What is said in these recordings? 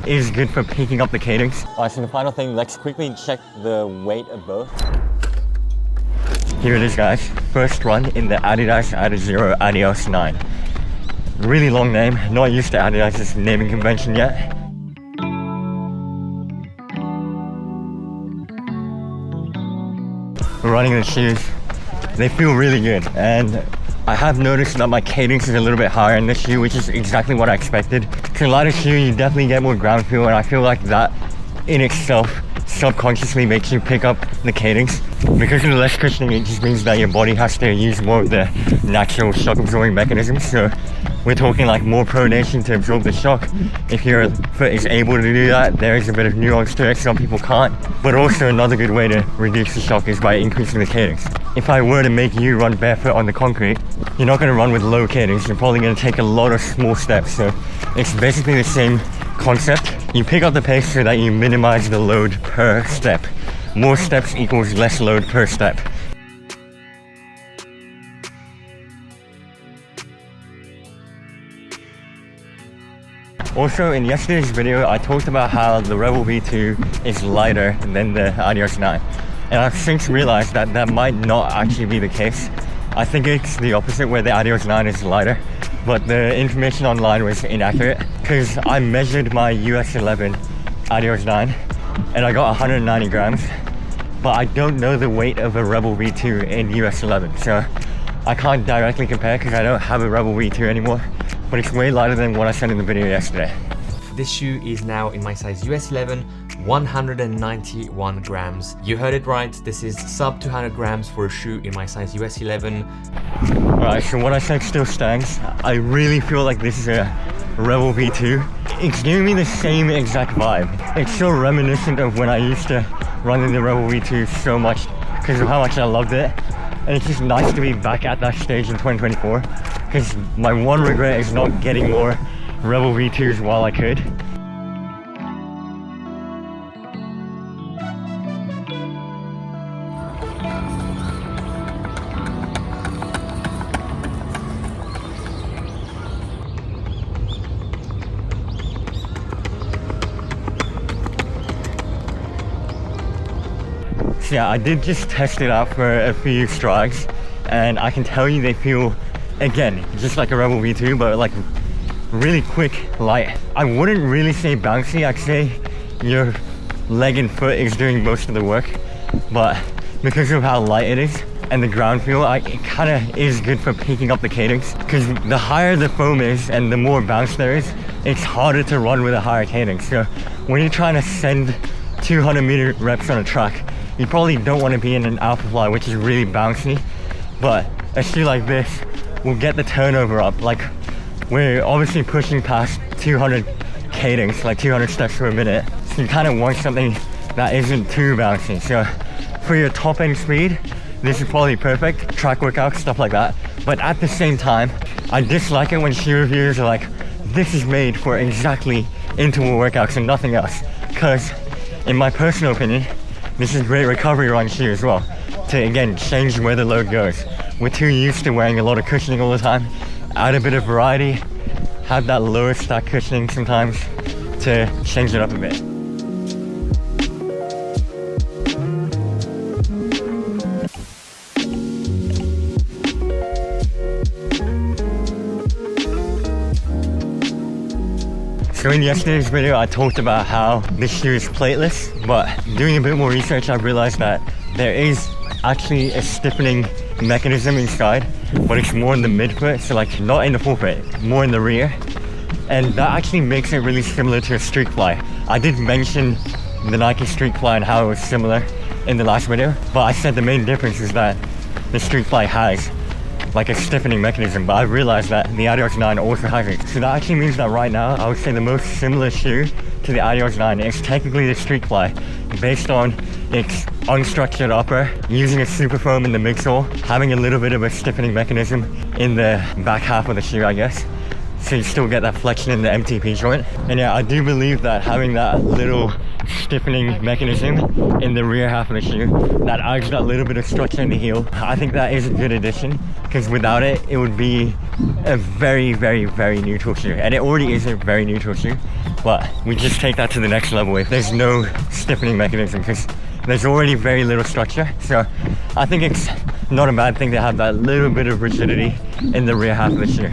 is good for picking up the cadence. Alright, so the final thing, let's quickly check the weight of both. Here it is, guys. First run in the Adidas Adios 9. Really long name, not used to Adidas' naming convention yet. Running the shoes, they feel really good, and I have noticed that my cadence is a little bit higher in this shoe, which is exactly what I expected. Because a lighter shoe, you definitely get more ground feel, and I feel like that in itself subconsciously makes you pick up the cadence. Because of the less cushioning, it just means that your body has to use more of the natural shock absorbing mechanism. So we're talking like more pronation to absorb the shock. If your foot is able to do that, there is a bit of nuance to it. Some people can't. But also another good way to reduce the shock is by increasing the cadence. If I were to make you run barefoot on the concrete, you're not going to run with low cadence. You're probably going to take a lot of small steps. So it's basically the same concept. You pick up the pace so that you minimize the load per step. More steps equals less load per step. Also, in yesterday's video, I talked about how the Rebel V2 is lighter than the Adios 9. And I've since realized that that might not actually be the case. I think it's the opposite, where the Adios 9 is lighter. But the information online was inaccurate, because I measured my US 11 Adios 9 and I got 190 grams. But I don't know the weight of a Rebel V2 in US 11, so I can't directly compare because I don't have a Rebel V2 anymore, but it's way lighter than what I said in the video yesterday. This shoe is now in my size US 11, 191 grams. You heard it right, this is sub 200 grams for a shoe in my size US 11. Alright, so what I said still stands. I really feel like this is a Rebel V2. It's giving me the same exact vibe. It's so reminiscent of when I used to run in the Rebel V2 so much because of how much I loved it. And it's just nice to be back at that stage in 2024, because my one regret is not getting more Rebel V2s while I could. So yeah, I did just test it out for a few strides, and I can tell you they feel, again, just like a Rebel V2, but like really quick, light. I wouldn't really say bouncy, I'd say your leg and foot is doing most of the work, but because of how light it is and the ground feel, it kind of is good for picking up the cadence, because the higher the foam is and the more bounce there is, it's harder to run with a higher cadence. So when you're trying to send 200-meter reps on a track, you probably don't want to be in an alpha fly, which is really bouncy, but a shoe like this will get the turnover up. Like, we're obviously pushing past 200 cadence, like 200 steps per minute, so you kind of want something that isn't too bouncy. So for your top end speed, this is probably perfect. Track workouts, stuff like that. But at the same time, I dislike it when shoe reviewers are like, this is made for exactly interval workouts and nothing else, because in my personal opinion, this is a great recovery run shoe as well, to again change where the load goes. We're too used to wearing a lot of cushioning all the time. Add a bit of variety, have that lower stack cushioning sometimes to change it up a bit. So in yesterday's video, I talked about how this shoe is plateless, but doing a bit more research, I realized that there is actually a stiffening mechanism inside, but it's more in the midfoot, so like not in the forefoot, more in the rear. And that actually makes it really similar to a streak fly. I did mention the Nike streak fly and how it was similar in the last video, but I said the main difference is that the streak fly has like a stiffening mechanism, but I realized that the Adios 9 also has it. So that actually means that right now, I would say the most similar shoe to the Adios 9 is technically the streak fly, based on its unstructured upper, using a super foam in the midsole, having a little bit of a stiffening mechanism in the back half of the shoe, I guess, so you still get that flexion in the MTP joint. And yeah, I do believe that having that little stiffening mechanism in the rear half of the shoe that adds that little bit of structure in the heel, I think that is a good addition, because without it, it would be a very, very, very neutral shoe. And it already is a very neutral shoe, but we just take that to the next level if there's no stiffening mechanism, because there's already very little structure. So I think it's not a bad thing to have that little bit of rigidity in the rear half of the shoe.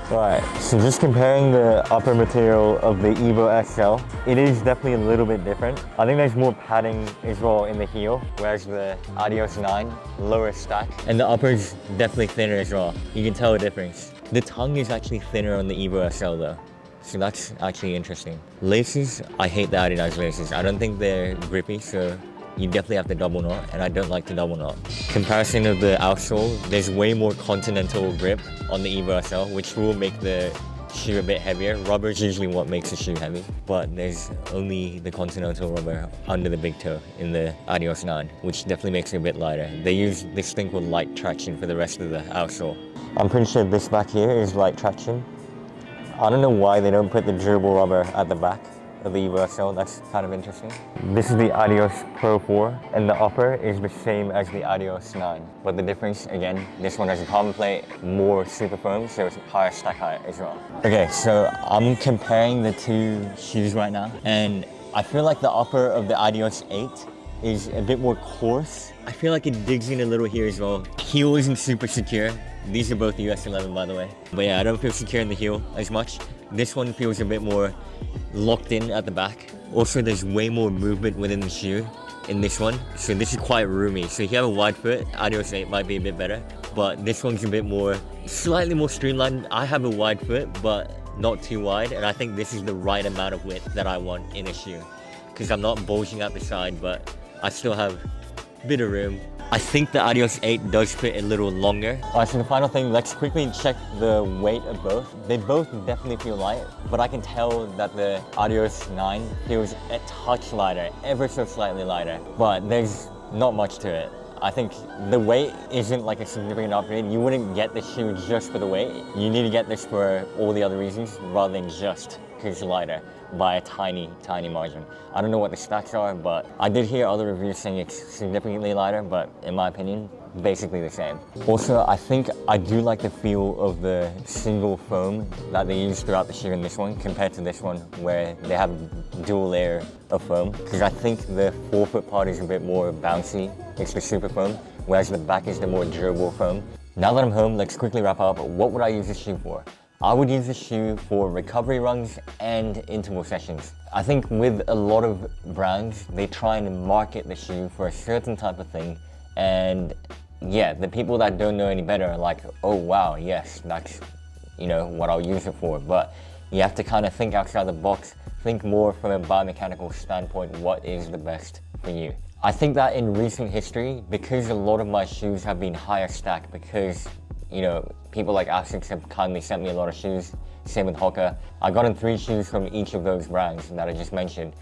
Right, so just comparing the upper material of the Evo SL, it is definitely a little bit different. I think there's more padding as well in the heel, whereas the Adios 9, lower stack. And the upper is definitely thinner as well. You can tell the difference. The tongue is actually thinner on the Evo SL though. So that's actually interesting. Laces, I hate the Adidas laces. I don't think they're grippy, so you definitely have to double knot, and I don't like to double knot. Comparison of the outsole, there's way more continental grip on the Evo SL, which will make the shoe a bit heavier. Rubber is usually what makes a shoe heavy, but there's only the continental rubber under the big toe in the Adios 9, which definitely makes it a bit lighter. They use this thing called light traction for the rest of the outsole. I'm pretty sure this back here is light traction. I don't know why they don't put the durable rubber at the back of the Evo SL, that's kind of interesting. This is the Adios Pro 4, and the upper is the same as the Adios 9. But the difference, again, this one has a carbon plate, more super foam, so it's higher stack height as well. Okay, so I'm comparing the two shoes right now, and I feel like the upper of the Adios 8 is a bit more coarse. I feel like it digs in a little here as well. Heel isn't super secure. These are both US 11, by the way. But yeah, I don't feel secure in the heel as much. This one feels a bit more locked in at the back. Also, there's way more movement within the shoe in this one. So this is quite roomy. So if you have a wide foot, Adios 8 might be a bit better. But this one's a bit more, slightly more streamlined. I have a wide foot, but not too wide. And I think this is the right amount of width that I want in a shoe. Because I'm not bulging out the side, but I still have a bit of room. I think the Adios 8 does fit a little longer. Alright, so the final thing, let's quickly check the weight of both. They both definitely feel light, but I can tell that the Adios 9 feels a touch lighter, ever so slightly lighter, but there's not much to it. I think the weight isn't like a significant upgrade. You wouldn't get the shoe just for the weight. You need to get this for all the other reasons rather than just because it's lighter by a tiny, tiny margin. I don't know what the stacks are, but I did hear other reviews saying it's significantly lighter, but in my opinion, basically the same. Also, I think I do like the feel of the single foam that they use throughout the shoe in this one compared to this one where they have dual layer of foam, because I think the forefoot part is a bit more bouncy. It's the super foam, whereas the back is the more durable foam. Now that I'm home, let's quickly wrap up. What would I use this shoe for? I would use this shoe for recovery runs and interval sessions. I think with a lot of brands, they try and market the shoe for a certain type of thing, and yeah, the people that don't know any better are like, oh wow, yes, that's, you know, what I'll use it for. But you have to kind of think outside the box, think more from a biomechanical standpoint, what is the best for you. I think that in recent history, because a lot of my shoes have been higher stack, because, you know, people like Asics have kindly sent me a lot of shoes, same with Hoka. I've gotten 3 shoes from each of those brands that I just mentioned,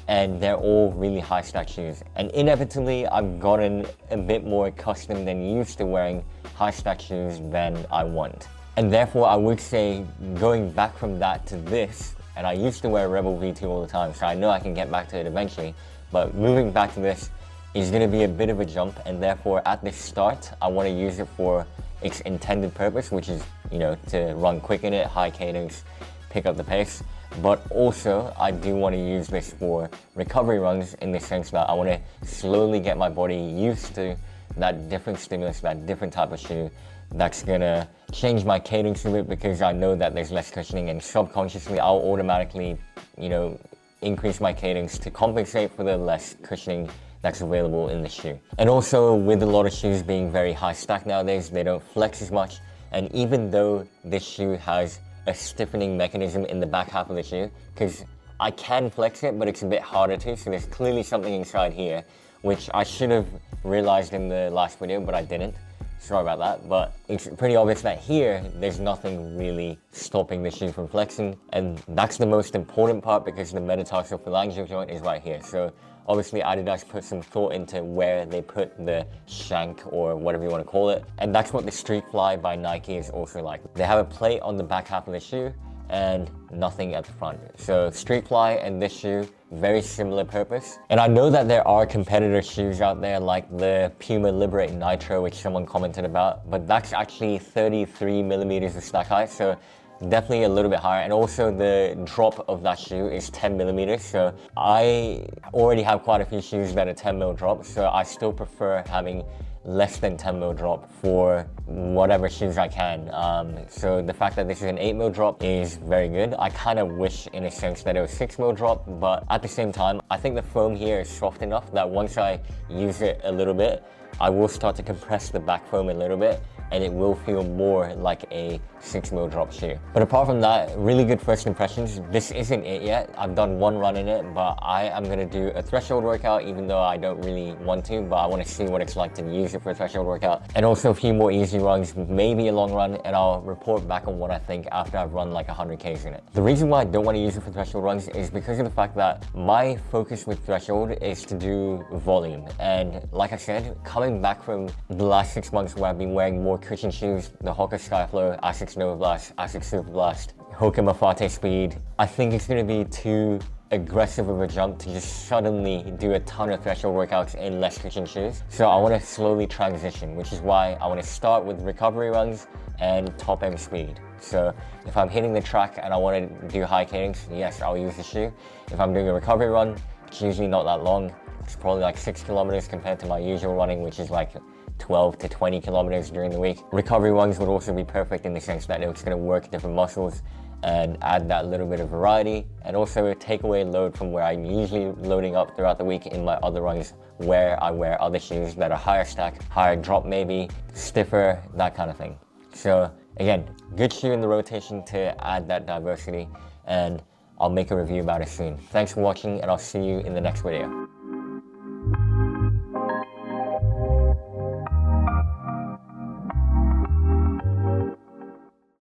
and they're all really high stack shoes. And inevitably, I've gotten a bit more accustomed and used to wearing high stack shoes than I want. And therefore, I would say going back from that to this, and I used to wear Rebel V2 all the time, so I know I can get back to it eventually, but moving back to this is going to be a bit of a jump, and therefore at the start, I want to use it for its intended purpose, which is, you know, to run quick in it, high cadence, pick up the pace. But also, I do want to use this for recovery runs in the sense that I want to slowly get my body used to that different stimulus, that different type of shoe that's gonna change my cadence a bit, because I know that there's less cushioning, and subconsciously I'll automatically, you know, increase my cadence to compensate for the less cushioning that's available in the shoe. And also, with a lot of shoes being very high stack nowadays, they don't flex as much. And even though this shoe has a stiffening mechanism in the back half of the shoe, because I can flex it, but it's a bit harder to, so there's clearly something inside here, which I should have realized in the last video, but I didn't. Sorry about that, but it's pretty obvious that here, there's nothing really stopping the shoe from flexing, and that's the most important part because the metatarsal phalangeal joint is right here. So obviously Adidas put some thought into where they put the shank, or whatever you want to call it, and that's what the Street Fly by Nike is also like. They have a plate on the back half of the shoe and nothing at the front. So Street Fly and this shoe very similar purpose. And I know that there are competitor shoes out there like the Puma Liberate Nitro, which someone commented about, but that's actually 33 millimeters of stack height, so definitely a little bit higher. And also the drop of that shoe is 10 millimeters, so I already have quite a few shoes that are 10 mil drop, so I still prefer having less than 10 mil drop for whatever shoes I can. So the fact that this is an 8 mil drop is very good. I kind of wish in a sense that it was 6 mil drop, but at the same time, I think the foam here is soft enough that once I use it a little bit, I will start to compress the back foam a little bit, and it will feel more like a 6 mil drop shoe. But apart from that, really good first impressions. This isn't it yet. I've done one run in it, but I am gonna do a threshold workout, even though I don't really want to, but I wanna see what it's like to use it for a threshold workout. And also a few more easy runs, maybe a long run, and I'll report back on what I think after I've run like 100 Ks in it. The reason why I don't wanna use it for threshold runs is because of the fact that my focus with threshold is to do volume. And like I said, coming back from the last 6 months where I've been wearing more cushion shoes, the Hoka Skyflow, Asics Nova Blast, Asics Super Blast, Hoka Mafate Speed, I think it's gonna be too aggressive of a jump to just suddenly do a ton of threshold workouts in less cushion shoes. So I wanna slowly transition, which is why I wanna start with recovery runs and top end speed. So if I'm hitting the track and I wanna do high cadence, yes, I'll use the shoe. If I'm doing a recovery run, it's usually not that long. It's probably like 6 kilometers compared to my usual running, which is like 12 to 20 kilometers during the week. Recovery runs would also be perfect in the sense that it's going to work different muscles and add that little bit of variety, and also take away load from where I'm usually loading up throughout the week in my other runs where I wear other shoes that are higher stack, higher drop maybe, stiffer, that kind of thing. So again, good shoe in the rotation to add that diversity, and I'll make a review about it soon. Thanks for watching, and I'll see you in the next video.